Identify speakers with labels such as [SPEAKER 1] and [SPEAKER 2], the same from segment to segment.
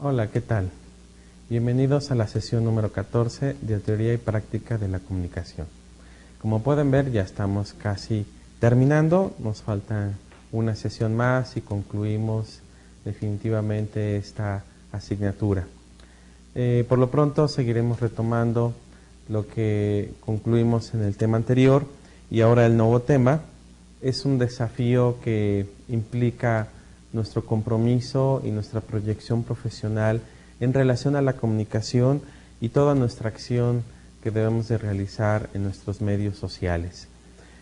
[SPEAKER 1] Hola, ¿qué tal? Bienvenidos a la sesión número 14 de Teoría y Práctica de la Comunicación. Como pueden ver, ya estamos casi terminando, nos falta una sesión más y concluimos definitivamente esta asignatura. Por lo pronto seguiremos retomando lo que concluimos en el tema anterior y ahora el nuevo tema es un desafío que implica nuestro compromiso y nuestra proyección profesional en relación a la comunicación y toda nuestra acción que debemos de realizar en nuestros medios sociales.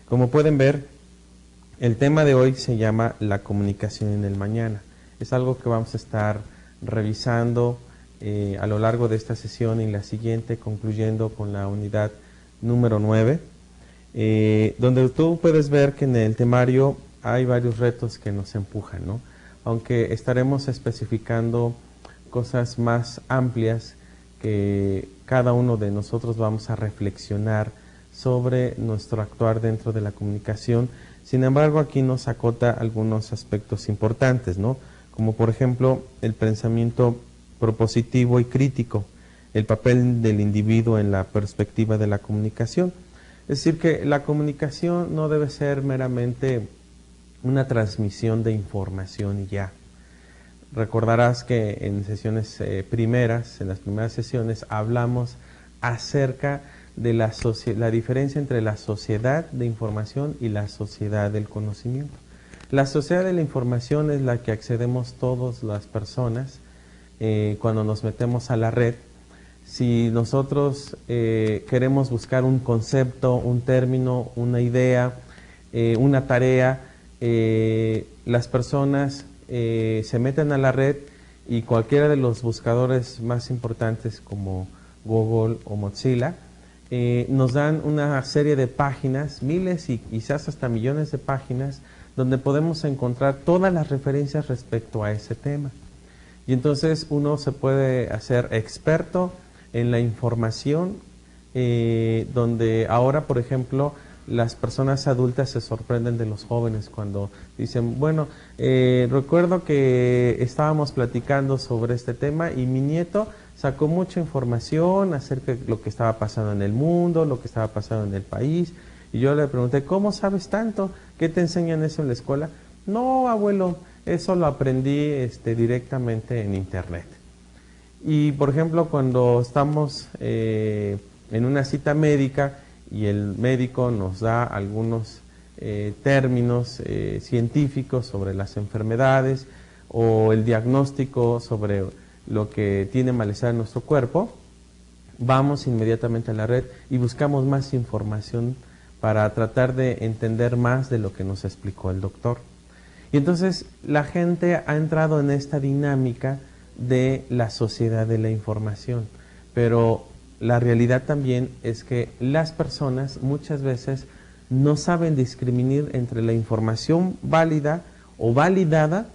[SPEAKER 1] Como pueden ver, el tema de hoy se llama la comunicación en el mañana. Es algo que vamos a estar revisando a lo largo de esta sesión y la siguiente, concluyendo con la unidad número 9, donde tú puedes ver que en el temario hay varios retos que nos empujan, ¿no? Aunque estaremos especificando cosas más amplias que cada uno de nosotros vamos a reflexionar sobre nuestro actuar dentro de la comunicación. Sin embargo, aquí nos acota algunos aspectos importantes, ¿no? Como por ejemplo el pensamiento propositivo y crítico, el papel del individuo en la perspectiva de la comunicación. Es decir, que la comunicación no debe ser meramente una transmisión de información y ya. Recordarás que en sesiones en las primeras sesiones, hablamos acerca de la diferencia entre la sociedad de información y la sociedad del conocimiento. La sociedad de la información es la que accedemos todas las personas cuando nos metemos a la red. Si nosotros queremos buscar un concepto, un término, una idea, una tarea, las personas se meten a la red y cualquiera de los buscadores más importantes como Google o Mozilla nos dan una serie de páginas, miles y quizás hasta millones de páginas, donde podemos encontrar todas las referencias respecto a ese tema. Y entonces uno se puede hacer experto en la información, donde ahora, por ejemplo, las personas adultas se sorprenden de los jóvenes cuando dicen, bueno, recuerdo que estábamos platicando sobre este tema y mi nieto sacó mucha información acerca de lo que estaba pasando en el mundo, lo que estaba pasando en el país, y yo le pregunté, ¿cómo sabes tanto? ¿Qué te enseñan eso en la escuela? No, abuelo, eso lo aprendí directamente en internet. Y por ejemplo, cuando estamos en una cita médica y el médico nos da algunos términos científicos sobre las enfermedades o el diagnóstico sobre lo que tiene malestar en nuestro cuerpo, vamos inmediatamente a la red y buscamos más información para tratar de entender más de lo que nos explicó el doctor. Y entonces la gente ha entrado en esta dinámica de la sociedad de la información, pero la realidad también es que las personas muchas veces no saben discriminar entre la información válida o validada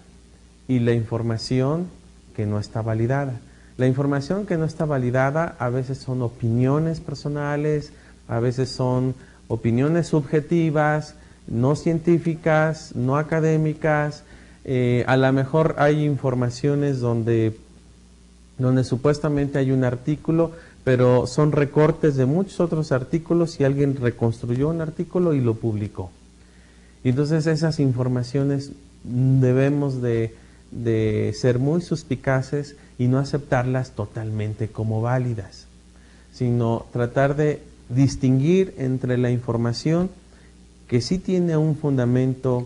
[SPEAKER 1] y la información que no está validada. La información que no está validada a veces son opiniones personales, a veces son opiniones subjetivas, no científicas, no académicas. A lo mejor hay informaciones donde supuestamente hay un artículo, pero son recortes de muchos otros artículos y alguien reconstruyó un artículo y lo publicó. Y entonces esas informaciones debemos de ser muy suspicaces y no aceptarlas totalmente como válidas, sino tratar de distinguir entre la información que sí tiene un fundamento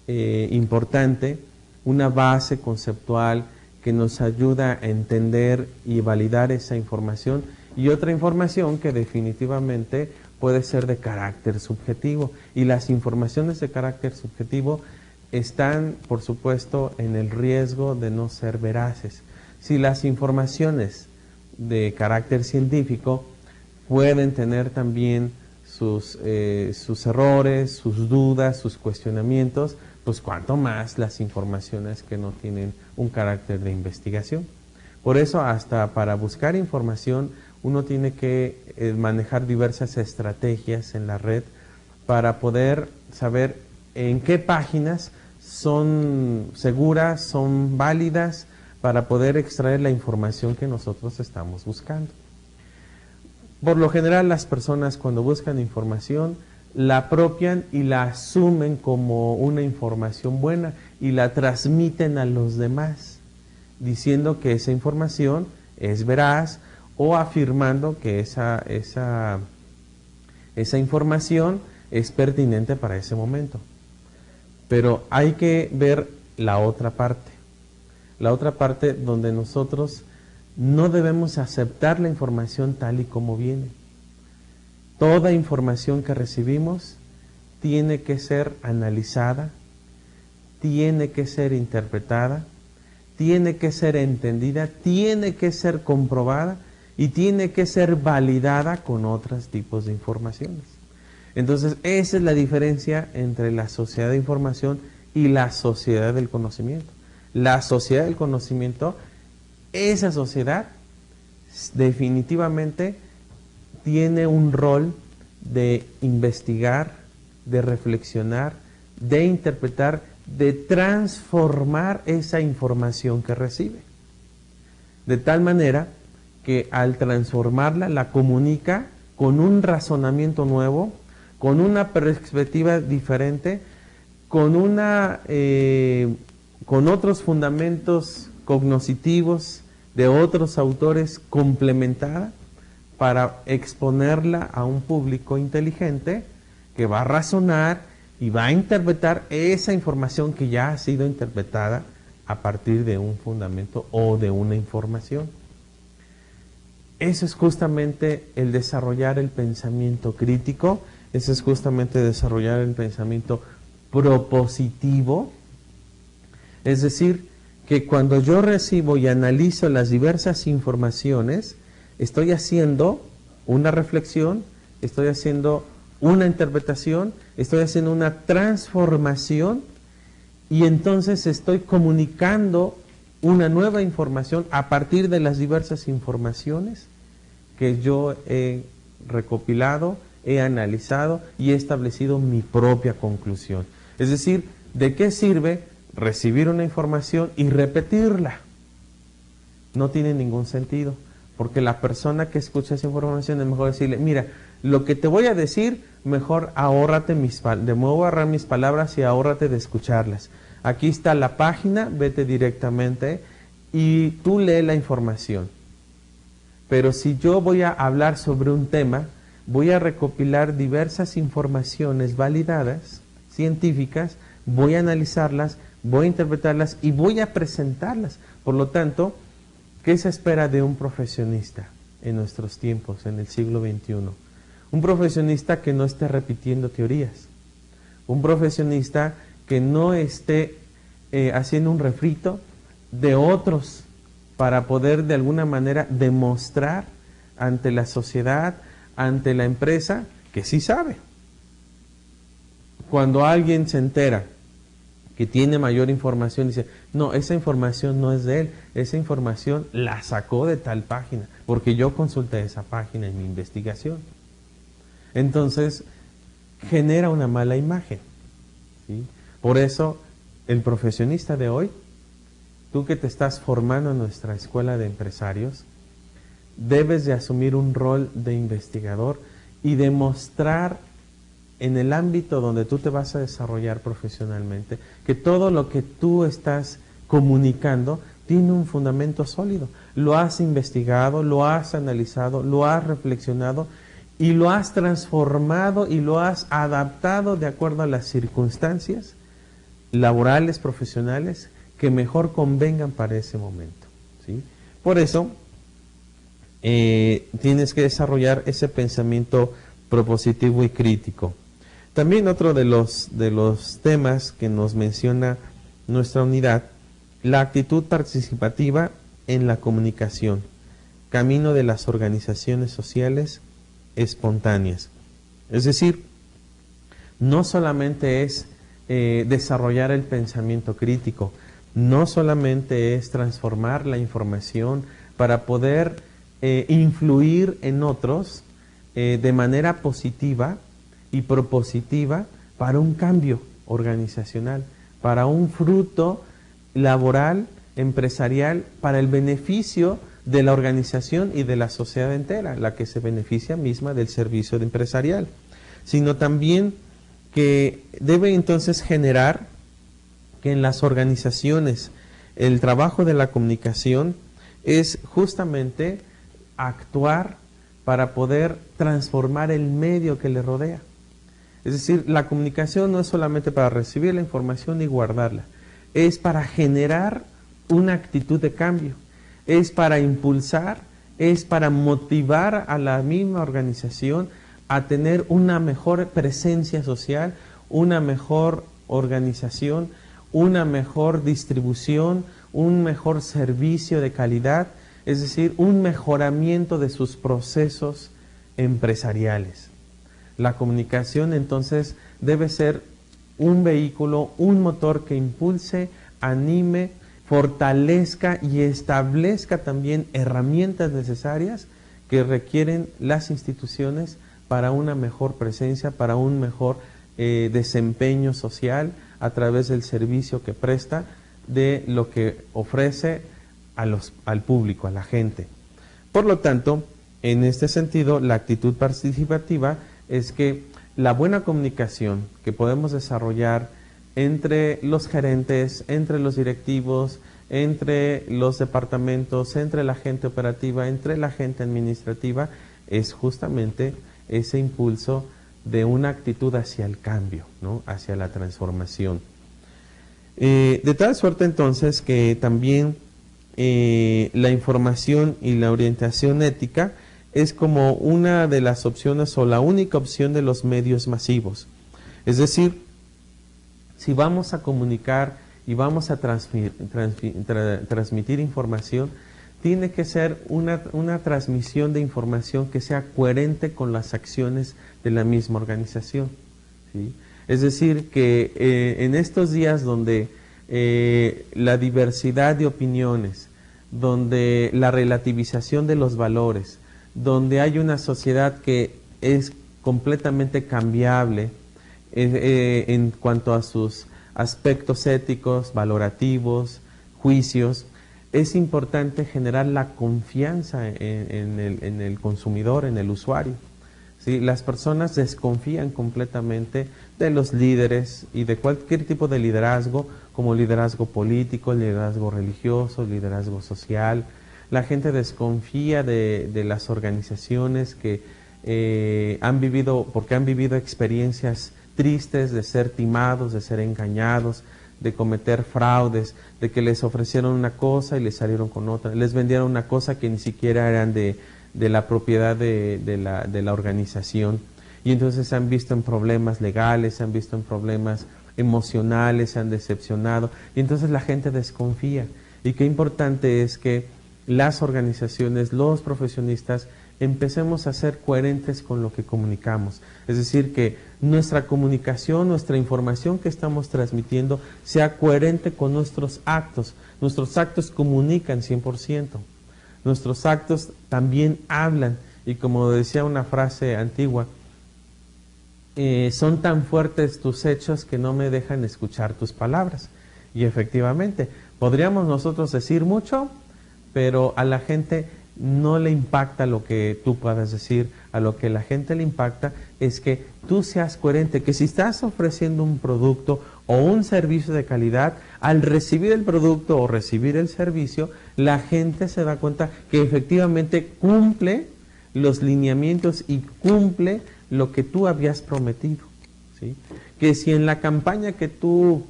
[SPEAKER 1] importante, una base conceptual que nos ayuda a entender y validar esa información, y otra información que definitivamente puede ser de carácter subjetivo. Y las informaciones de carácter subjetivo están, por supuesto, en el riesgo de no ser veraces. Si las informaciones de carácter científico pueden tener también sus errores, sus dudas, sus cuestionamientos, pues cuanto más las informaciones que no tienen un carácter de investigación. Por eso, hasta para buscar información, uno tiene que manejar diversas estrategias en la red para poder saber en qué páginas son seguras, son válidas, para poder extraer la información que nosotros estamos buscando. Por lo general, las personas cuando buscan información la apropian y la asumen como una información buena y la transmiten a los demás, diciendo que esa información es veraz o afirmando que esa información es pertinente para ese momento. Pero hay que ver la otra parte donde nosotros no debemos aceptar la información tal y como viene. Toda información que recibimos tiene que ser analizada, tiene que ser interpretada, tiene que ser entendida, tiene que ser comprobada y tiene que ser validada con otros tipos de informaciones. Entonces, esa es la diferencia entre la sociedad de información y la sociedad del conocimiento. La sociedad del conocimiento, esa sociedad definitivamente tiene un rol de investigar, de reflexionar, de interpretar, de transformar esa información que recibe. De tal manera que al transformarla, la comunica con un razonamiento nuevo, con una perspectiva diferente, con otros fundamentos cognitivos de otros autores complementada, para exponerla a un público inteligente que va a razonar y va a interpretar esa información que ya ha sido interpretada a partir de un fundamento o de una información. Eso es justamente el desarrollar el pensamiento crítico, eso es justamente desarrollar el pensamiento propositivo. Es decir, que cuando yo recibo y analizo las diversas informaciones, estoy haciendo una reflexión, estoy haciendo una interpretación, estoy haciendo una transformación y entonces estoy comunicando una nueva información a partir de las diversas informaciones que yo he recopilado, he analizado y he establecido mi propia conclusión. Es decir, ¿de qué sirve recibir una información y repetirla? No tiene ningún sentido, porque la persona que escucha esa información es mejor decirle, mira, lo que te voy a decir, mejor ahórrate de nuevo ahorrar mis palabras y ahórrate de escucharlas. Aquí está la página, vete directamente y tú lee la información. Pero si yo voy a hablar sobre un tema, voy a recopilar diversas informaciones validadas, científicas, voy a analizarlas, voy a interpretarlas y voy a presentarlas. Por lo tanto, ¿qué se espera de un profesionista en nuestros tiempos, en el siglo XXI? Un profesionista que no esté repitiendo teorías, un profesionista que no esté haciendo un refrito de otros para poder de alguna manera demostrar ante la sociedad, ante la empresa, que sí sabe. Cuando alguien se entera que tiene mayor información, dice, no, esa información no es de él, esa información la sacó de tal página, porque yo consulté esa página en mi investigación. Entonces, genera una mala imagen, ¿sí? Por eso, el profesionista de hoy, tú que te estás formando en nuestra escuela de empresarios, debes de asumir un rol de investigador y demostrar en el ámbito donde tú te vas a desarrollar profesionalmente, que todo lo que tú estás comunicando tiene un fundamento sólido. Lo has investigado, lo has analizado, lo has reflexionado y lo has transformado y lo has adaptado de acuerdo a las circunstancias laborales, profesionales, que mejor convengan para ese momento, ¿sí? Por eso, tienes que desarrollar ese pensamiento propositivo y crítico. También otro de los temas que nos menciona nuestra unidad, la actitud participativa en la comunicación, camino de las organizaciones sociales espontáneas. Es decir, no solamente es desarrollar el pensamiento crítico, no solamente es transformar la información para poder influir en otros de manera positiva y propositiva para un cambio organizacional, para un fruto laboral empresarial para el beneficio de la organización y de la sociedad entera, la que se beneficia misma del servicio empresarial, sino también que debe entonces generar que en las organizaciones el trabajo de la comunicación es justamente actuar para poder transformar el medio que le rodea. Es decir, la comunicación no es solamente para recibir la información y guardarla, es para generar una actitud de cambio, es para impulsar, es para motivar a la misma organización a tener una mejor presencia social, una mejor organización, una mejor distribución, un mejor servicio de calidad, es decir, un mejoramiento de sus procesos empresariales. La comunicación entonces debe ser un vehículo, un motor que impulse, anime, fortalezca y establezca también herramientas necesarias que requieren las instituciones para una mejor presencia, para un mejor desempeño social a través del servicio que presta, de lo que ofrece al público, a la gente. Por lo tanto, en este sentido, la actitud participativa es que la buena comunicación que podemos desarrollar entre los gerentes, entre los directivos, entre los departamentos, entre la gente operativa, entre la gente administrativa, es justamente ese impulso de una actitud hacia el cambio, ¿no? Hacia la transformación. De tal suerte entonces que también la información y la orientación ética es como una de las opciones o la única opción de los medios masivos. Es decir, si vamos a comunicar y vamos a transmitir información, tiene que ser una transmisión de información que sea coherente con las acciones de la misma organización, ¿sí? Es decir, que en estos días donde la diversidad de opiniones, donde la relativización de los valores, donde hay una sociedad que es completamente cambiable en cuanto a sus aspectos éticos, valorativos, juicios, es importante generar la confianza en el consumidor, en el usuario. ¿Sí? Las personas desconfían completamente de los líderes y de cualquier tipo de liderazgo, como liderazgo político, liderazgo religioso, liderazgo social. La gente desconfía de las organizaciones que porque han vivido experiencias tristes de ser timados, de ser engañados, de cometer fraudes, de que les ofrecieron una cosa y les salieron con otra, les vendieron una cosa que ni siquiera eran de la propiedad de la organización, y entonces se han visto en problemas legales, se han visto en problemas emocionales, se han decepcionado, y entonces la gente desconfía. Y qué importante es que las organizaciones, los profesionistas, empecemos a ser coherentes con lo que comunicamos. Es decir, que nuestra comunicación, nuestra información que estamos transmitiendo sea coherente con nuestros actos. Nuestros actos comunican 100%. Nuestros actos también hablan. Y como decía una frase antigua, son tan fuertes tus hechos que no me dejan escuchar tus palabras. Y efectivamente, podríamos nosotros decir mucho, pero a la gente no le impacta lo que tú puedas decir. A lo que la gente le impacta es que tú seas coherente, que si estás ofreciendo un producto o un servicio de calidad, al recibir el producto o recibir el servicio, la gente se da cuenta que efectivamente cumple los lineamientos y cumple lo que tú habías prometido, ¿sí? Que si en la campaña que tú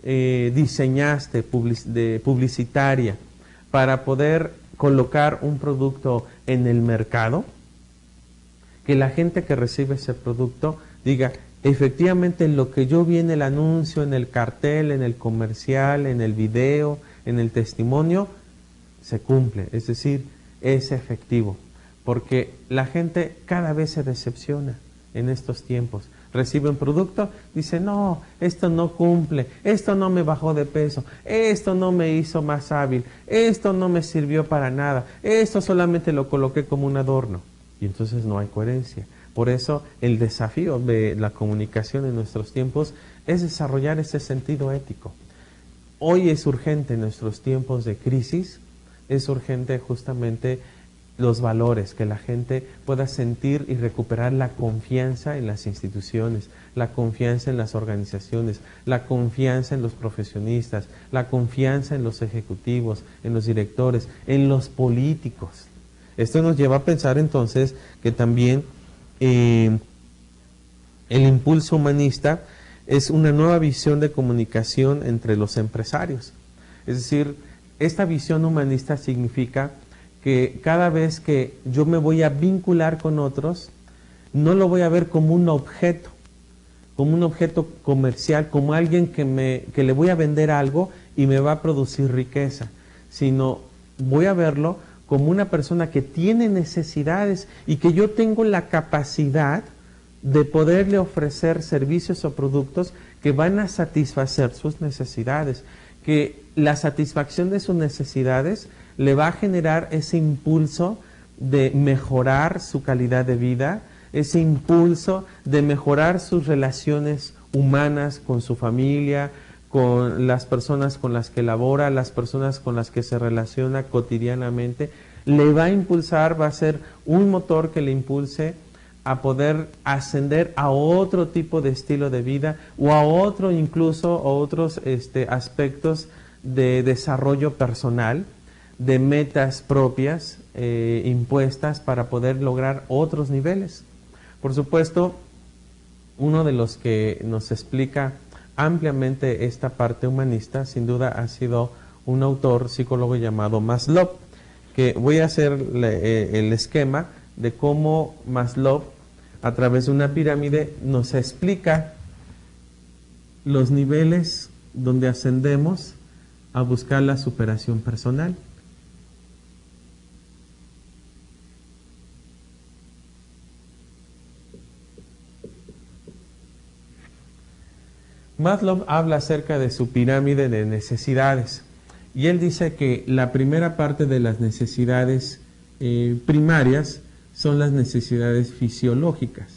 [SPEAKER 1] diseñaste publicitaria para poder colocar un producto en el mercado, que la gente que recibe ese producto diga, efectivamente lo que yo vi en el anuncio, en el cartel, en el comercial, en el video, en el testimonio, se cumple, es decir, es efectivo, porque la gente cada vez se decepciona en estos tiempos. Recibe un producto, dice, no, esto no cumple, esto no me bajó de peso, esto no me hizo más hábil, esto no me sirvió para nada, esto solamente lo coloqué como un adorno. Y entonces no hay coherencia. Por eso el desafío de la comunicación en nuestros tiempos es desarrollar ese sentido ético. hoy es urgente en nuestros tiempos de crisis, es urgente justamente los valores, que la gente pueda sentir y recuperar la confianza en las instituciones, la confianza en las organizaciones, la confianza en los profesionistas, la confianza en los ejecutivos, en los directores, en los políticos. Esto nos lleva a pensar entonces que también el impulso humanista es una nueva visión de comunicación entre los empresarios. Es decir, esta visión humanista significa que cada vez que yo me voy a vincular con otros, no lo voy a ver como un objeto comercial, como alguien que le voy a vender algo y me va a producir riqueza, sino voy a verlo como una persona que tiene necesidades y que yo tengo la capacidad de poderle ofrecer servicios o productos que van a satisfacer sus necesidades, que la satisfacción de sus necesidades le va a generar ese impulso de mejorar su calidad de vida, ese impulso de mejorar sus relaciones humanas con su familia, con las personas con las que labora, las personas con las que se relaciona cotidianamente. Le va a impulsar, va a ser un motor que le impulse a poder ascender a otro tipo de estilo de vida o a otro incluso, a otros aspectos de desarrollo personal, de metas propias impuestas para poder lograr otros niveles. Por supuesto, uno de los que nos explica ampliamente esta parte humanista, sin duda ha sido un autor psicólogo llamado Maslow, que voy a hacer el esquema de cómo Maslow, a través de una pirámide, nos explica los niveles donde ascendemos a buscar la superación personal. Maslow habla acerca de su pirámide de necesidades y él dice que la primera parte de las necesidades primarias son las necesidades fisiológicas.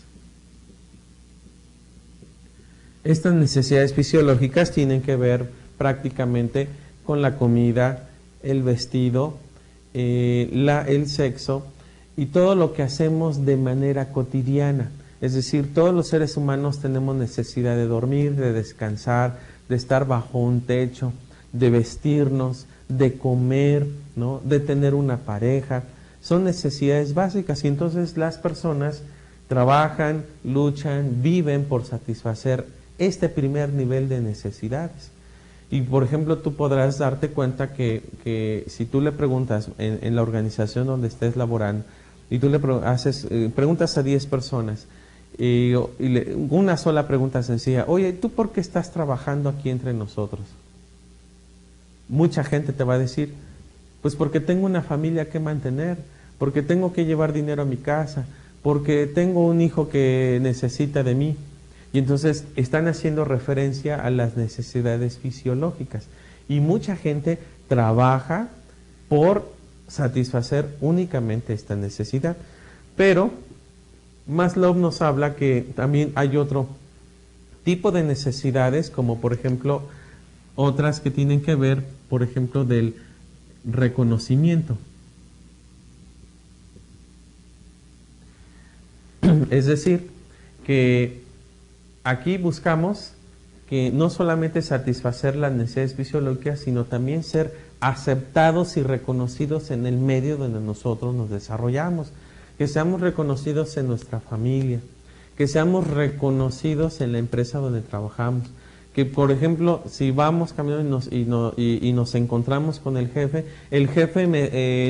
[SPEAKER 1] Estas necesidades fisiológicas tienen que ver prácticamente con la comida, el vestido, el sexo y todo lo que hacemos de manera cotidiana. Es decir, todos los seres humanos tenemos necesidad de dormir, de descansar, de estar bajo un techo, de vestirnos, de comer, ¿no?, de tener una pareja. Son necesidades básicas y entonces las personas trabajan, luchan, viven por satisfacer este primer nivel de necesidades. Y por ejemplo, tú podrás darte cuenta que si tú le preguntas en la organización donde estés laborando y tú le preguntas a 10 personas, una sola pregunta sencilla: oye, ¿tú por qué estás trabajando aquí entre nosotros? Mucha gente te va a decir: pues porque tengo una familia que mantener, porque tengo que llevar dinero a mi casa, porque tengo un hijo que necesita de mí. Y entonces están haciendo referencia a las necesidades fisiológicas. Y mucha gente trabaja por satisfacer únicamente esta necesidad. Pero Maslow nos habla que también hay otro tipo de necesidades, como por ejemplo otras que tienen que ver, por ejemplo, del reconocimiento. Es decir, que aquí buscamos que no solamente satisfacer las necesidades fisiológicas, sino también ser aceptados y reconocidos en el medio donde nosotros nos desarrollamos. Que seamos reconocidos en nuestra familia, que seamos reconocidos en la empresa donde trabajamos. Que, por ejemplo, si vamos caminando y nos encontramos con el jefe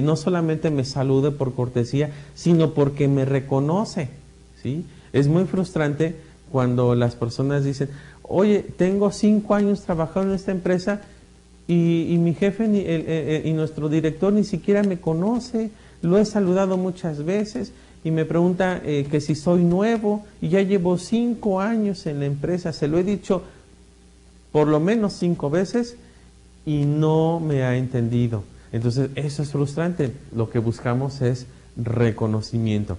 [SPEAKER 1] no solamente me salude por cortesía, sino porque me reconoce, ¿sí? Es muy frustrante cuando las personas dicen: oye, tengo 5 años trabajando en esta empresa y mi jefe y nuestro director ni siquiera me conoce. Lo he saludado muchas veces y me pregunta que si soy nuevo y ya llevo 5 años en la empresa. Se lo he dicho por lo menos 5 veces y no me ha entendido. Entonces eso es frustrante. Lo que buscamos es reconocimiento.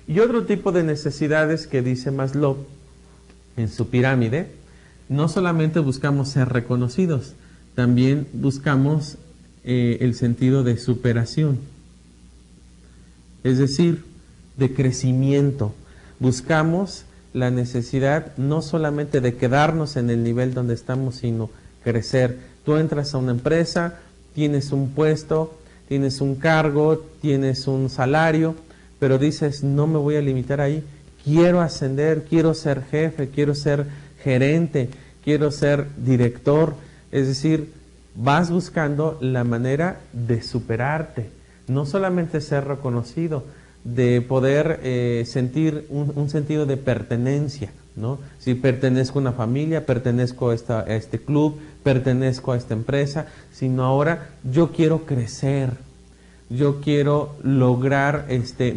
[SPEAKER 1] Y otro tipo de necesidades que dice Maslow en su pirámide, no solamente buscamos ser reconocidos, también buscamos el sentido de superación, es decir, de crecimiento. Buscamos la necesidad no solamente de quedarnos en el nivel donde estamos, sino crecer. Tú entras a una empresa, tienes un puesto, tienes un cargo, tienes un salario, pero dices, no me voy a limitar ahí, quiero ascender, quiero ser jefe, quiero ser gerente, quiero ser director. Es decir, vas buscando la manera de superarte, no solamente ser reconocido, de poder sentir un sentido de pertenencia, ¿no? Si pertenezco a una familia, pertenezco a este club, pertenezco a esta empresa, sino ahora yo quiero crecer, yo quiero lograr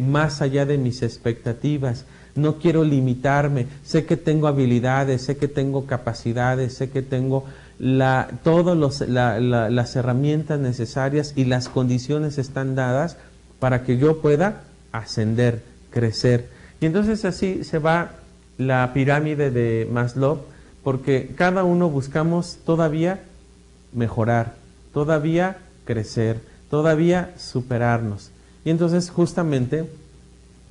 [SPEAKER 1] más allá de mis expectativas, no quiero limitarme, sé que tengo habilidades, sé que tengo capacidades, sé que tengo todas las herramientas necesarias y las condiciones están dadas para que yo pueda ascender, crecer. Y entonces así se va la pirámide de Maslow, porque cada uno buscamos todavía mejorar, todavía crecer, todavía superarnos. Y entonces justamente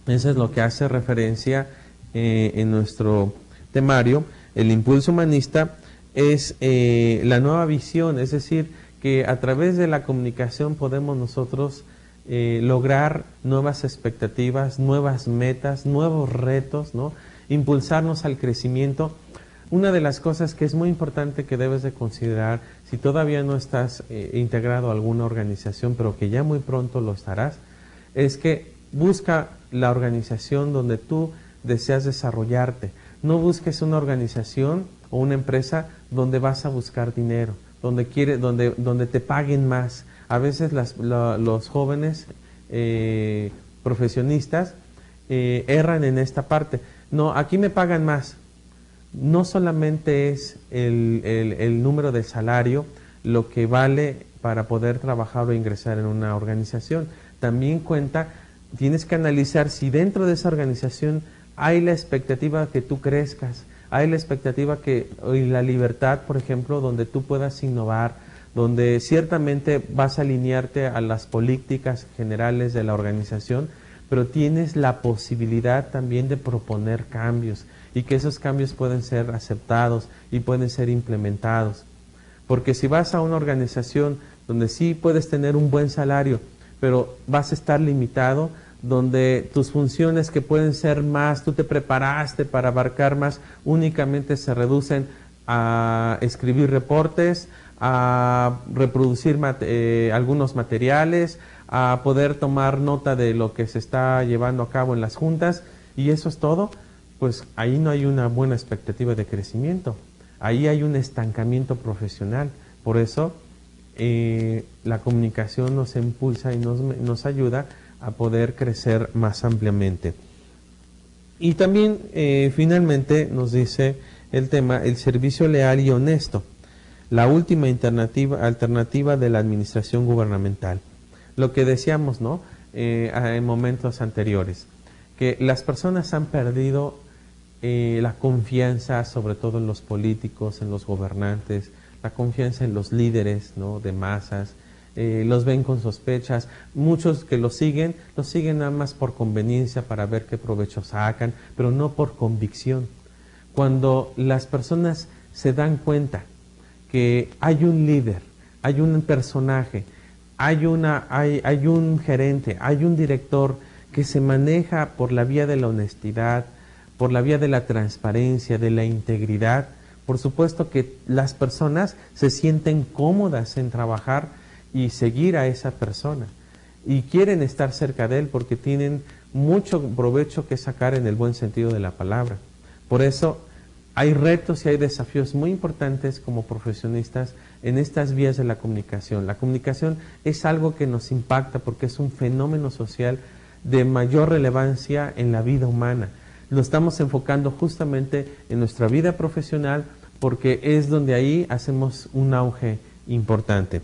[SPEAKER 1] eso es lo que hace referencia en nuestro temario. El impulso humanista es la nueva visión, es decir, que a través de la comunicación podemos nosotros lograr nuevas expectativas, nuevas metas, nuevos retos, ¿no? Impulsarnos al crecimiento. Una de las cosas que es muy importante que debes de considerar, si todavía no estás integrado a alguna organización, pero que ya muy pronto lo estarás, es que busca la organización donde tú deseas desarrollarte. No busques una organización o una empresa donde vas a buscar dinero, donde te paguen más. A veces los jóvenes profesionistas erran en esta parte. No, aquí me pagan más. No solamente es el número de salario lo que vale para poder trabajar o ingresar en una organización. También cuenta, tienes que analizar si dentro de esa organización hay la expectativa que tú crezcas, hay la expectativa y la libertad, por ejemplo, donde tú puedas innovar, donde ciertamente vas a alinearte a las políticas generales de la organización, pero tienes la posibilidad también de proponer cambios y que esos cambios pueden ser aceptados y pueden ser implementados. Porque si vas a una organización donde sí puedes tener un buen salario, pero vas a estar limitado, donde tus funciones que pueden ser más, tú te preparaste para abarcar más, únicamente se reducen a escribir reportes, a reproducir algunos materiales, a poder tomar nota de lo que se está llevando a cabo en las juntas, y eso es todo, pues ahí no hay una buena expectativa de crecimiento, ahí hay un estancamiento profesional. Por eso la comunicación nos impulsa y nos ayuda a poder crecer más ampliamente. Y también finalmente nos dice el tema, el servicio leal y honesto, la última alternativa de la administración gubernamental. Lo que decíamos, ¿no? En momentos anteriores, que las personas han perdido la confianza, sobre todo en los políticos, en los gobernantes, la confianza en los líderes, ¿no? De masas, los ven con sospechas. Muchos que los siguen nada más por conveniencia, para ver qué provecho sacan, pero no por convicción. Cuando las personas se dan cuenta que hay un líder, hay un personaje, hay un gerente, hay un director que se maneja por la vía de la honestidad, por la vía de la transparencia, de la integridad, por supuesto que las personas se sienten cómodas en trabajar y seguir a esa persona y quieren estar cerca de él porque tienen mucho provecho que sacar en el buen sentido de la palabra. Por eso hay retos y hay desafíos muy importantes como profesionistas en estas vías de la comunicación. La comunicación es algo que nos impacta porque es un fenómeno social de mayor relevancia en la vida humana. Lo estamos enfocando justamente en nuestra vida profesional porque es donde ahí hacemos un auge importante.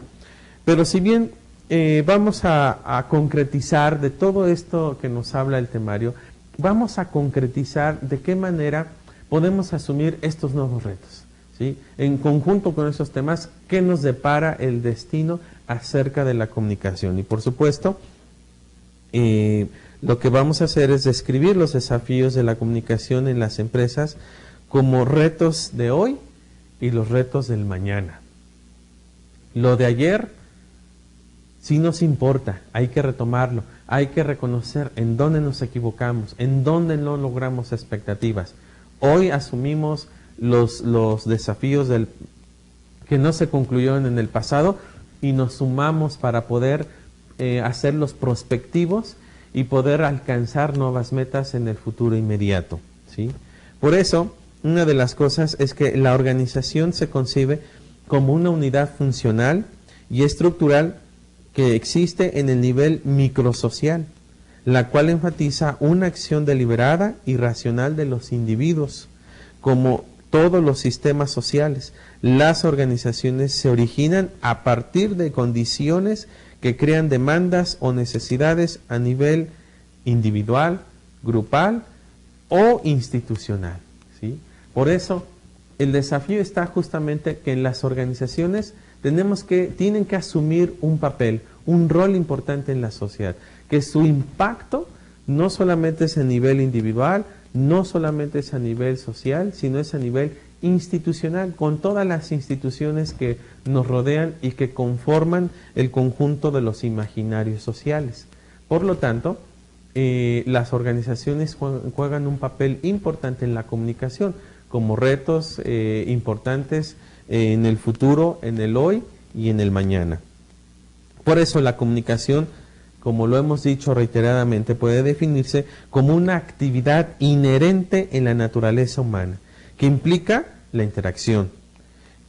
[SPEAKER 1] Pero si bien vamos a concretizar de todo esto que nos habla el temario, vamos a concretizar de qué manera podemos asumir estos nuevos retos, ¿sí? En conjunto con esos temas, ¿qué nos depara el destino acerca de la comunicación? Y por supuesto, lo que vamos a hacer es describir los desafíos de la comunicación en las empresas como retos de hoy y los retos del mañana. Lo de ayer sí nos importa, hay que retomarlo, hay que reconocer en dónde nos equivocamos, en dónde no logramos expectativas. Hoy asumimos los desafíos que no se concluyeron en el pasado y nos sumamos para poder hacerlos prospectivos y poder alcanzar nuevas metas en el futuro inmediato, ¿sí? Por eso, una de las cosas es que la organización se concibe como una unidad funcional y estructural que existe en el nivel microsocial, la cual enfatiza una acción deliberada y racional de los individuos. Como todos los sistemas sociales, las organizaciones se originan a partir de condiciones que crean demandas o necesidades a nivel individual, grupal o institucional, ¿sí? Por eso, el desafío está justamente que en las organizaciones tienen que asumir un papel, un rol importante en la sociedad, que su impacto no solamente es a nivel individual, no solamente es a nivel social, sino es a nivel institucional, con todas las instituciones que nos rodean y que conforman el conjunto de los imaginarios sociales. Por lo tanto, las organizaciones juegan un papel importante en la comunicación, como retos importantes en el futuro, en el hoy y en el mañana. Por eso la comunicación, como lo hemos dicho reiteradamente, puede definirse como una actividad inherente en la naturaleza humana, que implica la interacción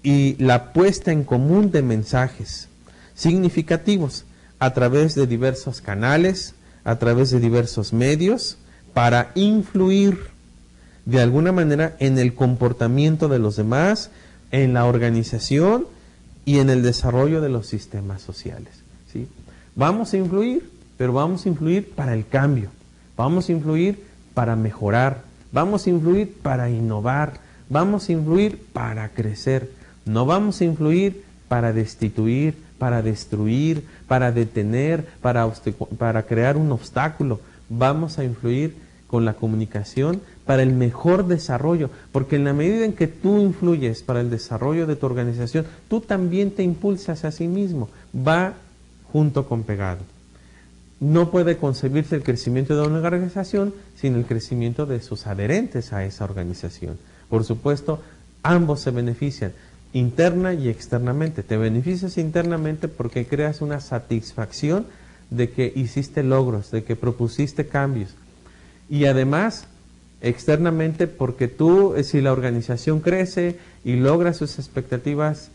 [SPEAKER 1] y la puesta en común de mensajes significativos a través de diversos canales, a través de diversos medios, para influir de alguna manera en el comportamiento de los demás, en la organización y en el desarrollo de los sistemas sociales, ¿sí? Vamos a influir, pero vamos a influir para el cambio, vamos a influir para mejorar, vamos a influir para innovar, vamos a influir para crecer, no vamos a influir para destituir, para destruir, para detener, para crear un obstáculo. Vamos a influir con la comunicación para el mejor desarrollo, porque en la medida en que tú influyes para el desarrollo de tu organización, tú también te impulsas a sí mismo, va junto con pegado. No puede concebirse el crecimiento de una organización sin el crecimiento de sus adherentes a esa organización. Por supuesto, ambos se benefician, interna y externamente. Te beneficias internamente porque creas una satisfacción de que hiciste logros, de que propusiste cambios. Y además, externamente, porque tú, si la organización crece y logra sus expectativas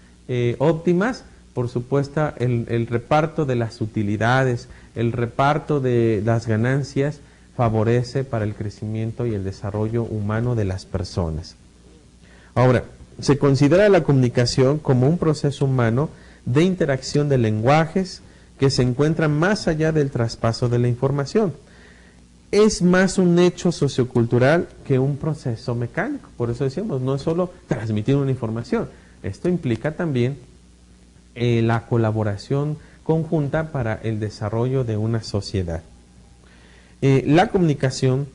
[SPEAKER 1] óptimas, por supuesto, el reparto de las utilidades, el reparto de las ganancias favorece para el crecimiento y el desarrollo humano de las personas. Ahora, se considera la comunicación como un proceso humano de interacción de lenguajes que se encuentra más allá del traspaso de la información. Es más un hecho sociocultural que un proceso mecánico. Por eso decimos, no es solo transmitir una información. Esto implica también la colaboración conjunta para el desarrollo de una sociedad. La comunicación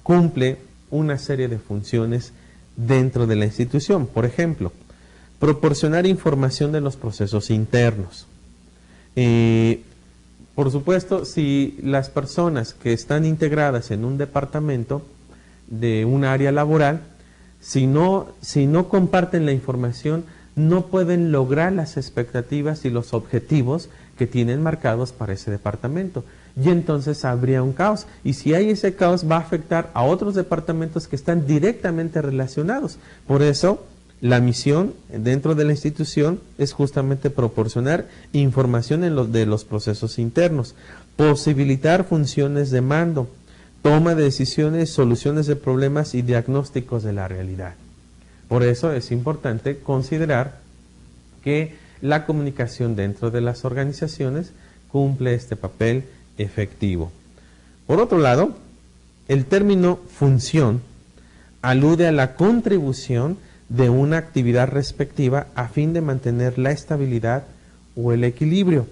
[SPEAKER 1] cumple una serie de funciones dentro de la institución. Por ejemplo, proporcionar información de los procesos internos. Por supuesto, si las personas que están integradas en un departamento de un área laboral, si no comparten la información, no pueden lograr las expectativas y los objetivos que tienen marcados para ese departamento. Y entonces habría un caos. Y si hay ese caos, va a afectar a otros departamentos que están directamente relacionados. Por eso, la misión dentro de la institución es justamente proporcionar información de los procesos internos, posibilitar funciones de mando, toma de decisiones, soluciones de problemas y diagnósticos de la realidad. Por eso es importante considerar que la comunicación dentro de las organizaciones cumple este papel efectivo. Por otro lado, el término función alude a la contribución de una actividad respectiva a fin de mantener la estabilidad o el equilibrio.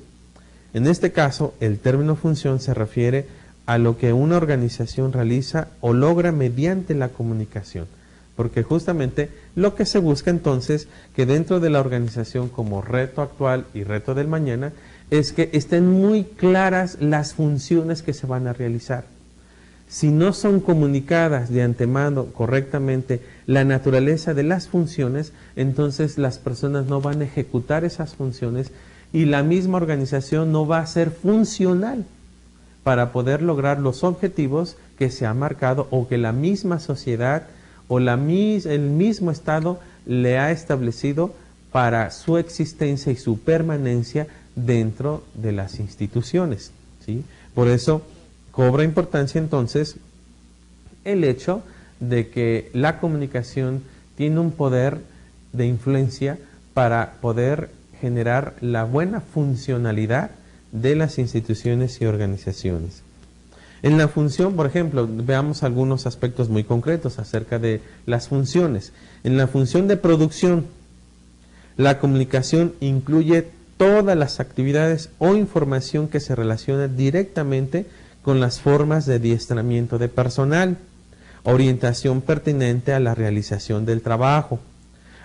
[SPEAKER 1] En este caso, el término función se refiere a lo que una organización realiza o logra mediante la comunicación, porque justamente lo que se busca entonces, que dentro de la organización como reto actual y reto del mañana, es que estén muy claras las funciones que se van a realizar. Si no son comunicadas de antemano correctamente la naturaleza de las funciones, entonces las personas no van a ejecutar esas funciones y la misma organización no va a ser funcional para poder lograr los objetivos que se ha marcado o que la misma sociedad o el mismo Estado le ha establecido para su existencia y su permanencia dentro de las instituciones, ¿sí? Por eso cobra importancia entonces el hecho de que la comunicación tiene un poder de influencia para poder generar la buena funcionalidad de las instituciones y organizaciones. En la función, por ejemplo, veamos algunos aspectos muy concretos acerca de las funciones. En la función de producción, la comunicación incluye todas las actividades o información que se relaciona directamente con las formas de adiestramiento de personal, orientación pertinente a la realización del trabajo,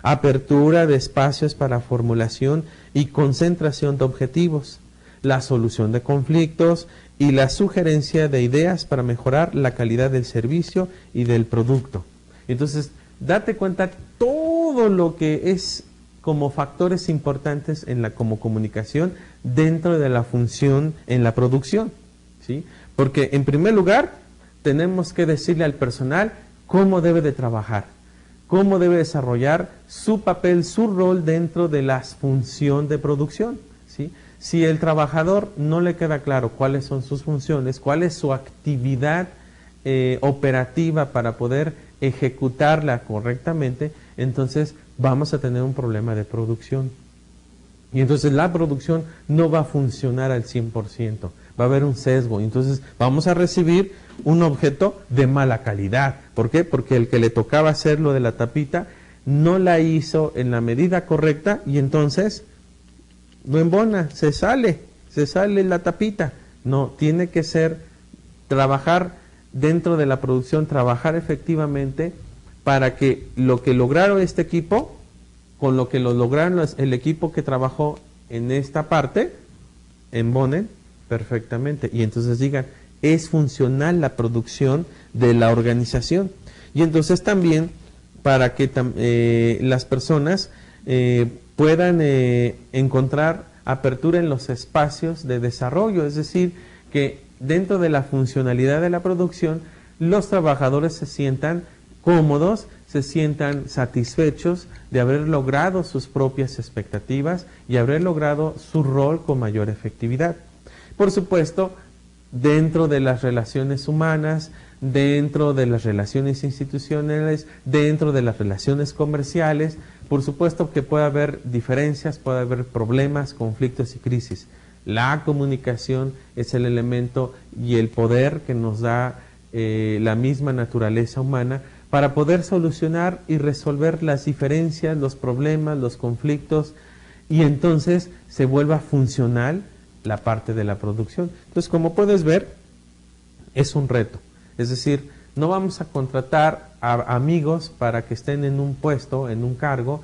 [SPEAKER 1] apertura de espacios para formulación y concentración de objetivos, la solución de conflictos y la sugerencia de ideas para mejorar la calidad del servicio y del producto. Entonces, date cuenta todo lo que es como factores importantes como comunicación dentro de la función en la producción, ¿sí? Porque en primer lugar tenemos que decirle al personal cómo debe de trabajar, cómo debe desarrollar su papel, su rol dentro de la función de producción, ¿sí? Si el trabajador no le queda claro cuáles son sus funciones, cuál es su actividad operativa para poder ejecutarla correctamente, entonces vamos a tener un problema de producción. Y entonces la producción no va a funcionar al 100%, va a haber un sesgo. Entonces vamos a recibir un objeto de mala calidad. ¿Por qué? Porque el que le tocaba hacer lo de la tapita no la hizo en la medida correcta y entonces no embona, se sale la tapita. No, tiene que ser trabajar dentro de la producción, trabajar efectivamente para que lo que lograron este equipo, con lo que lo lograron el equipo que trabajó en esta parte, embonen perfectamente. Y entonces digan, es funcional la producción de la organización. Y entonces también para que las personas puedan encontrar apertura en los espacios de desarrollo, es decir, que dentro de la funcionalidad de la producción, los trabajadores se sientan cómodos, se sientan satisfechos de haber logrado sus propias expectativas y haber logrado su rol con mayor efectividad. Por supuesto, dentro de las relaciones humanas, dentro de las relaciones institucionales, dentro de las relaciones comerciales, por supuesto que puede haber diferencias, puede haber problemas, conflictos y crisis. La comunicación es el elemento y el poder que nos da la misma naturaleza humana para poder solucionar y resolver las diferencias, los problemas, los conflictos, y entonces se vuelva funcional la parte de la producción. Entonces, como puedes ver, es un reto. Es decir, no vamos a contratar a amigos para que estén en un puesto, en un cargo,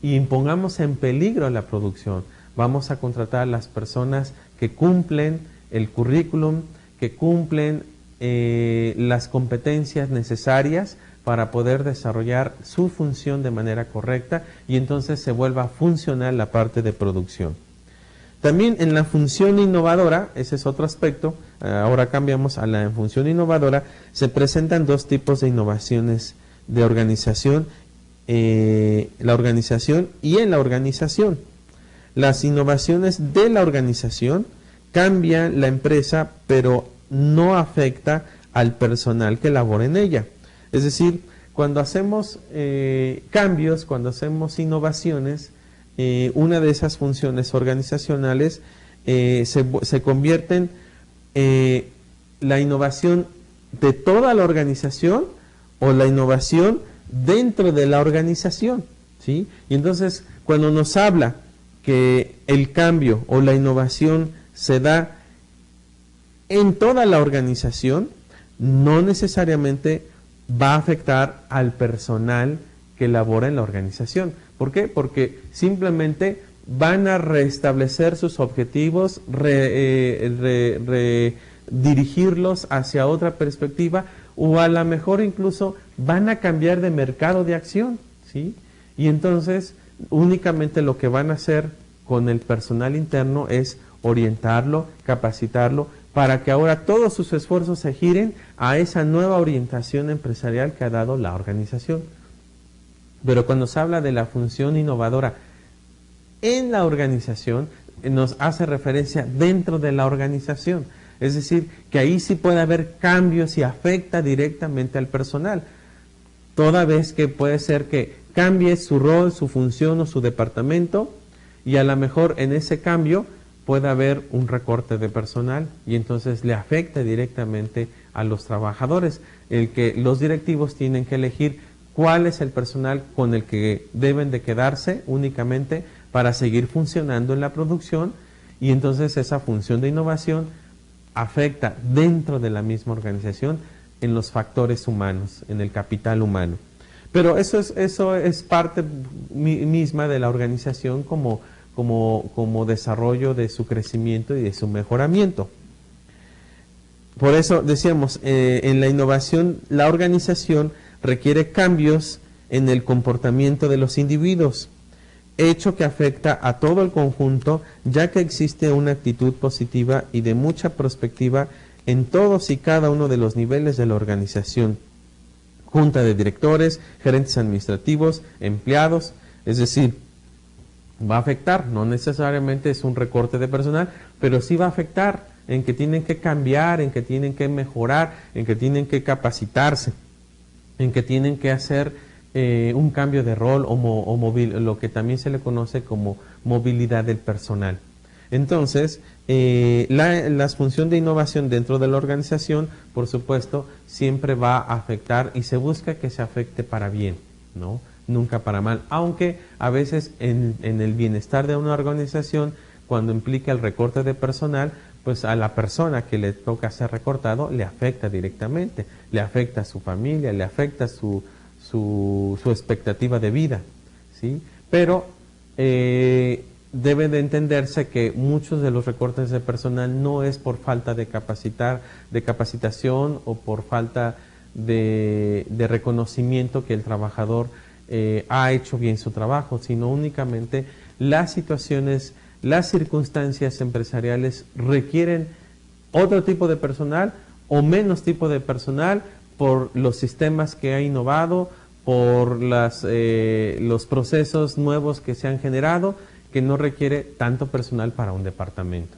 [SPEAKER 1] y impongamos en peligro la producción. Vamos a contratar a las personas que cumplen el currículum, que cumplen las competencias necesarias para poder desarrollar su función de manera correcta y entonces se vuelva funcional la parte de producción. También en la función innovadora, ese es otro aspecto, ahora cambiamos a la función innovadora, se presentan dos tipos de innovaciones de organización, la organización y en la organización. Las innovaciones de la organización cambian la empresa, pero no afecta al personal que labora en ella. Es decir, cuando hacemos cambios, cuando hacemos innovaciones, una de esas funciones organizacionales se convierten la innovación de toda la organización o la innovación dentro de la organización. ¿sí? Y entonces, cuando nos habla que el cambio o la innovación se da en toda la organización, no necesariamente va a afectar al personal que labora en la organización. ¿Por qué? Porque simplemente van a restablecer sus objetivos, dirigirlos hacia otra perspectiva, o a lo mejor incluso van a cambiar de mercado de acción, ¿sí? Y entonces únicamente lo que van a hacer con el personal interno es orientarlo, capacitarlo, para que ahora todos sus esfuerzos se giren a esa nueva orientación empresarial que ha dado la organización. Pero cuando se habla de la función innovadora en la organización, nos hace referencia dentro de la organización. Es decir, que ahí sí puede haber cambios y afecta directamente al personal. Toda vez que puede ser que cambie su rol, su función o su departamento, y a lo mejor en ese cambio puede haber un recorte de personal y entonces le afecta directamente a los trabajadores. El que los directivos tienen que elegir cuál es el personal con el que deben de quedarse únicamente para seguir funcionando en la producción, y entonces esa función de innovación afecta dentro de la misma organización en los factores humanos, en el capital humano. Pero eso es parte misma de la organización como desarrollo de su crecimiento y de su mejoramiento. Por eso decíamos, en la innovación, la organización requiere cambios en el comportamiento de los individuos, hecho que afecta a todo el conjunto, ya que existe una actitud positiva y de mucha perspectiva en todos y cada uno de los niveles de la organización: junta de directores, gerentes administrativos, empleados. Es decir, va a afectar, no necesariamente es un recorte de personal, pero sí va a afectar en que tienen que cambiar, en que tienen que mejorar, en que tienen que capacitarse, en que tienen que hacer un cambio de rol o lo que también se le conoce como movilidad del personal. Entonces, la función de innovación dentro de la organización, por supuesto, siempre va a afectar y se busca que se afecte para bien, ¿no? Nunca para mal, aunque a veces en el bienestar de una organización, cuando implica el recorte de personal, pues a la persona que le toca ser recortado le afecta directamente, le afecta a su familia, le afecta su expectativa de vida, ¿sí? Pero debe de entenderse que muchos de los recortes de personal no es por falta de capacitación o por falta de reconocimiento que el trabajador ha hecho bien su trabajo, sino únicamente las situaciones, las circunstancias empresariales requieren otro tipo de personal o menos tipo de personal por los sistemas que ha innovado, por los procesos nuevos que se han generado, que no requiere tanto personal para un departamento.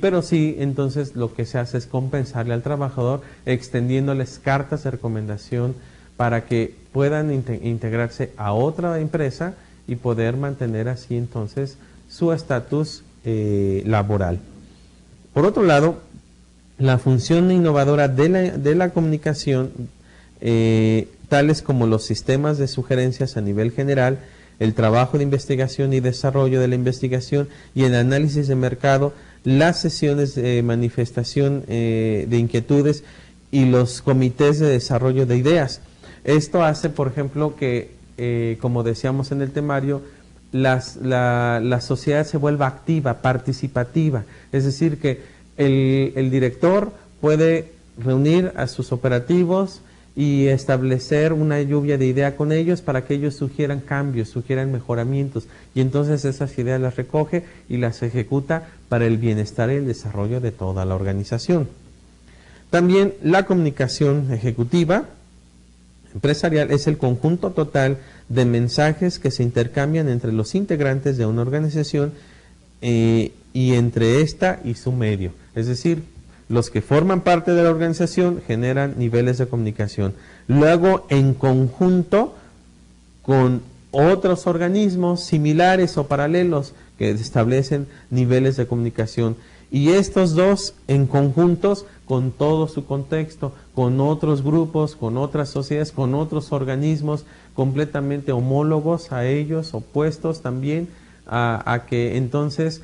[SPEAKER 1] Pero sí, entonces lo que se hace es compensarle al trabajador extendiéndoles cartas de recomendación para que puedan integrarse a otra empresa y poder mantener así entonces su estatus laboral. Por otro lado, la función innovadora de la comunicación, tales como los sistemas de sugerencias a nivel general, el trabajo de investigación y desarrollo de la investigación y el análisis de mercado, las sesiones de manifestación de inquietudes y los comités de desarrollo de ideas. Esto hace, por ejemplo, que, como decíamos en el temario, la sociedad se vuelva activa, participativa. Es decir, que el director puede reunir a sus operativos y establecer una lluvia de ideas con ellos para que ellos sugieran cambios, sugieran mejoramientos, y entonces esas ideas las recoge y las ejecuta para el bienestar y el desarrollo de toda la organización. También la comunicación ejecutiva empresarial es el conjunto total de mensajes que se intercambian entre los integrantes de una organización y entre esta y su medio. Es decir, los que forman parte de la organización generan niveles de comunicación. Luego, en conjunto con otros organismos similares o paralelos que establecen niveles de comunicación. y estos dos en conjuntos con todo su contexto, con otros grupos, con otras sociedades, con otros organismos completamente homólogos a ellos, opuestos también, a que entonces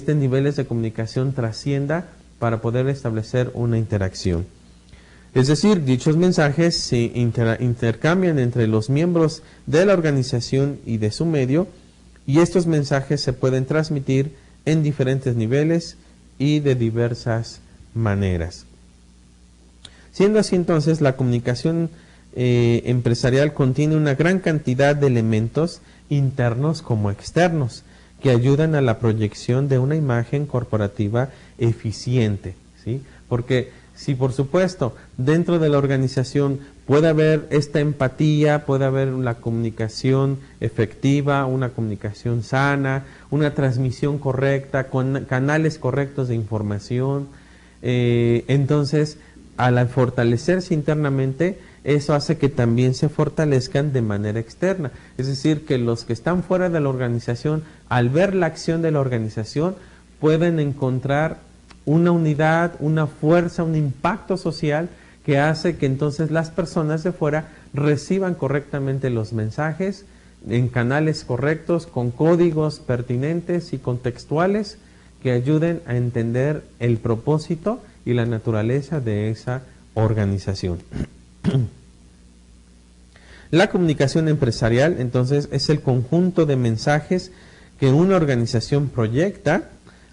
[SPEAKER 1] niveles de comunicación trascienda para poder establecer una interacción. Es decir, dichos mensajes se intercambian entre los miembros de la organización y de su medio, y estos mensajes se pueden transmitir en diferentes niveles y de diversas maneras. Siendo así, entonces, la comunicación empresarial contiene una gran cantidad de elementos internos como externos que ayudan a la proyección de una imagen corporativa eficiente, ¿sí? Porque si, por supuesto, dentro de la organización puede haber esta empatía, puede haber una comunicación efectiva, una comunicación sana, una transmisión correcta, con canales correctos de información, entonces, al fortalecerse internamente, eso hace que también se fortalezcan de manera externa. Es decir, que los que están fuera de la organización, al ver la acción de la organización, pueden encontrar una unidad, una fuerza, un impacto social que hace que entonces las personas de fuera reciban correctamente los mensajes en canales correctos, con códigos pertinentes y contextuales que ayuden a entender el propósito y la naturaleza de esa organización. La comunicación empresarial, entonces, es el conjunto de mensajes que una organización proyecta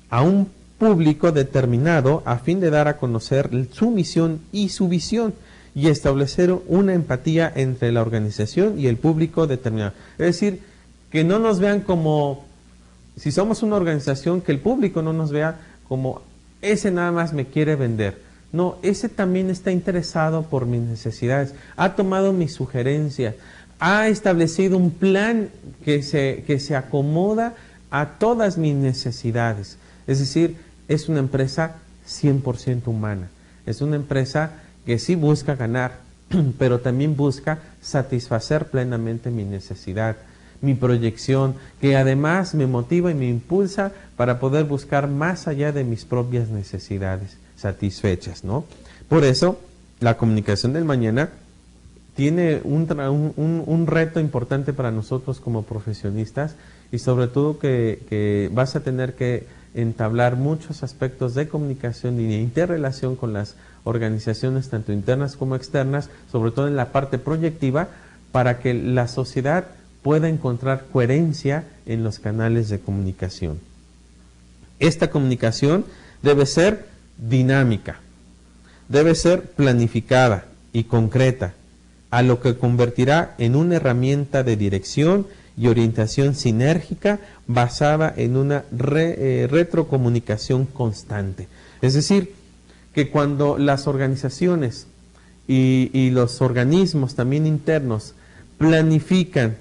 [SPEAKER 1] a un público determinado a fin de dar a conocer su misión y su visión y establecer una empatía entre la organización y el público determinado. Es decir, que no nos vean como, si somos una organización, que el público no nos vea como ese nada más me quiere vender. No, ese también está interesado por mis necesidades, ha tomado mis sugerencias, ha establecido un plan que se acomoda a todas mis necesidades. Es decir, es una empresa 100% humana, es una empresa que sí busca ganar, pero también busca satisfacer plenamente mi necesidad, mi proyección, que además me motiva y me impulsa para poder buscar más allá de mis propias necesidades satisfechas, ¿no? Por eso, la comunicación del mañana tiene un reto importante para nosotros como profesionistas, y sobre todo que vas a tener que entablar muchos aspectos de comunicación y de interrelación con las organizaciones, tanto internas como externas, sobre todo en la parte proyectiva, para que la sociedad pueda encontrar coherencia en los canales de comunicación. Esta comunicación debe ser dinámica, debe ser planificada y concreta, a lo que convertirá en una herramienta de dirección y orientación sinérgica basada en una retrocomunicación constante. Es decir, que cuando las organizaciones y los organismos también internos planifican,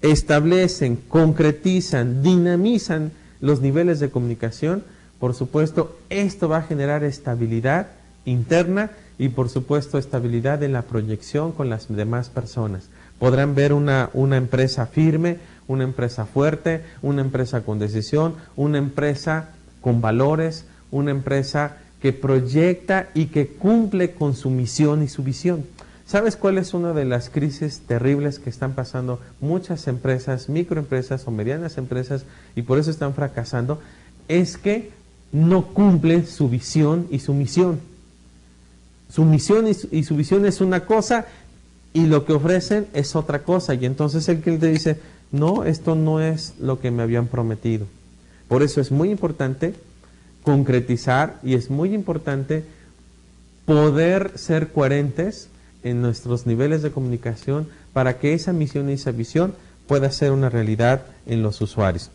[SPEAKER 1] establecen, concretizan, dinamizan los niveles de comunicación, por supuesto, esto va a generar estabilidad interna y, por supuesto, estabilidad en la proyección con las demás personas. Podrán ver una empresa firme, una empresa fuerte, una empresa con decisión, una empresa con valores, una empresa que proyecta y que cumple con su misión y su visión. ¿Sabes cuál es una de las crisis terribles que están pasando muchas empresas, microempresas o medianas empresas, y por eso están fracasando? Es que no cumplen su visión y su misión. Su misión y su visión es una cosa y lo que ofrecen es otra cosa. Y entonces el cliente dice, no, esto no es lo que me habían prometido. Por eso es muy importante concretizar y es muy importante poder ser coherentes en nuestros niveles de comunicación para que esa misión y esa visión pueda ser una realidad en los usuarios.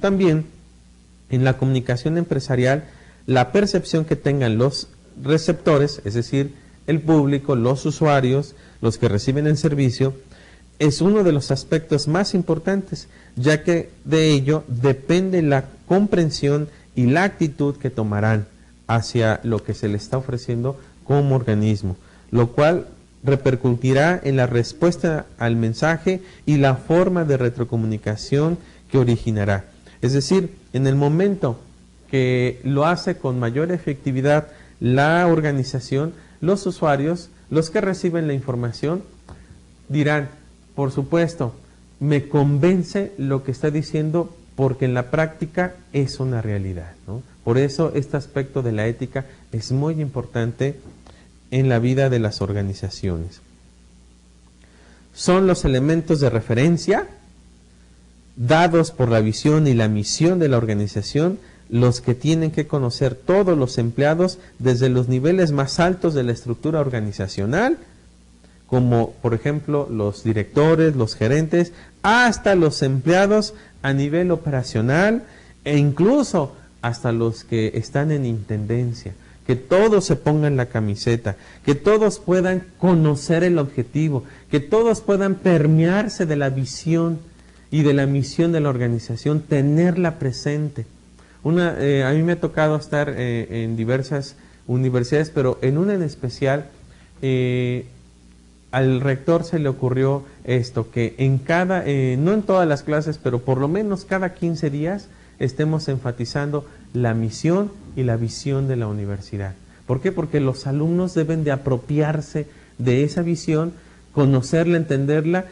[SPEAKER 1] También en la comunicación empresarial, la percepción que tengan los receptores, es decir, el público, los usuarios, los que reciben el servicio, es uno de los aspectos más importantes, ya que de ello depende la comprensión y la actitud que tomarán hacia lo que se les está ofreciendo como organismo, lo cual repercutirá en la respuesta al mensaje y la forma de retrocomunicación que originará. Es decir, en el momento que lo hace con mayor efectividad la organización, los usuarios, los que reciben la información, dirán, por supuesto, me convence lo que está diciendo porque en la práctica es una realidad, ¿no? Por eso este aspecto de la ética es muy importante en la vida de las organizaciones. Son los elementos de referencia dados por la visión y la misión de la organización los que tienen que conocer todos los empleados desde los niveles más altos de la estructura organizacional, como por ejemplo los directores, los gerentes, hasta los empleados a nivel operacional e incluso hasta los que están en intendencia. Que todos se pongan la camiseta, que todos puedan conocer el objetivo, que todos puedan permearse de la visión y de la misión de la organización, tenerla presente. A mí me ha tocado estar en diversas universidades, pero en una en especial, al rector se le ocurrió esto, que en cada, no en todas las clases, pero por lo menos cada 15 días estemos enfatizando la misión y la visión de la universidad. ¿Por qué? Porque los alumnos deben de apropiarse de esa visión, conocerla, entenderla,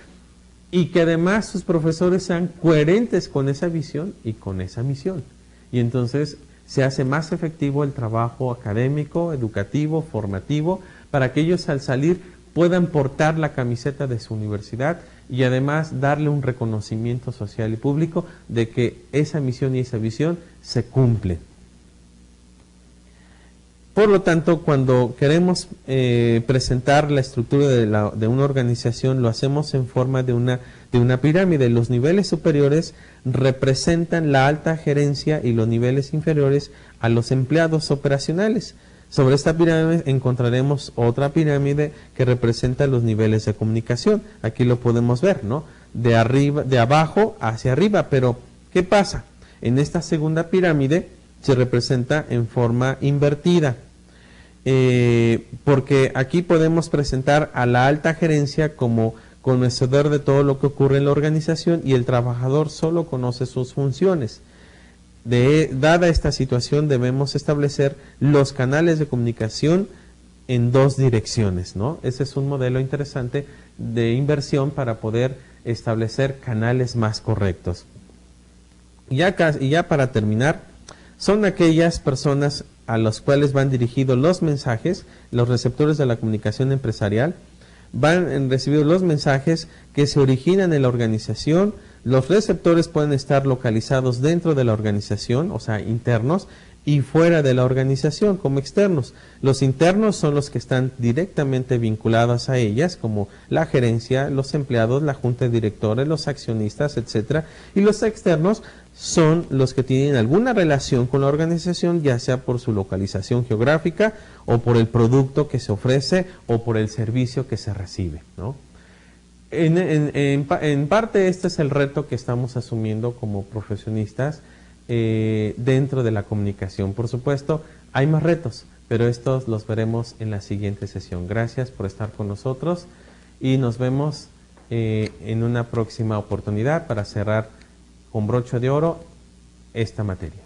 [SPEAKER 1] y que además sus profesores sean coherentes con esa visión y con esa misión. Y entonces se hace más efectivo el trabajo académico, educativo, formativo, para que ellos al salir puedan portar la camiseta de su universidad y además darle un reconocimiento social y público de que esa misión y esa visión se cumplen. Por lo tanto, cuando queremos presentar la estructura de una organización, lo hacemos en forma de una pirámide. Los niveles superiores representan la alta gerencia y los niveles inferiores a los empleados operacionales. Sobre esta pirámide encontraremos otra pirámide que representa los niveles de comunicación. Aquí lo podemos ver, ¿no? De abajo hacia arriba. Pero, ¿qué pasa? En esta segunda pirámide se representa en forma invertida. Porque aquí podemos presentar a la alta gerencia como conocedor de todo lo que ocurre en la organización y el trabajador solo conoce sus funciones. Dada esta situación, debemos establecer los canales de comunicación en dos direcciones, ¿no? Ese es un modelo interesante de inversión para poder establecer canales más correctos. Y ya para terminar, son aquellas personas a las cuales van dirigidos los mensajes, los receptores de la comunicación empresarial, van recibidos los mensajes que se originan en la organización. Los receptores pueden estar localizados dentro de la organización, o sea, internos, y fuera de la organización, como externos. Los internos son los que están directamente vinculados a ellas, como la gerencia, los empleados, la junta de directores, los accionistas, etcétera. Y los externos son los que tienen alguna relación con la organización, ya sea por su localización geográfica, o por el producto que se ofrece, o por el servicio que se recibe, ¿no? En parte este es el reto que estamos asumiendo como profesionistas dentro de la comunicación. Por supuesto, hay más retos, pero estos los veremos en la siguiente sesión. Gracias por estar con nosotros y nos vemos en una próxima oportunidad para cerrar con broche de oro esta materia.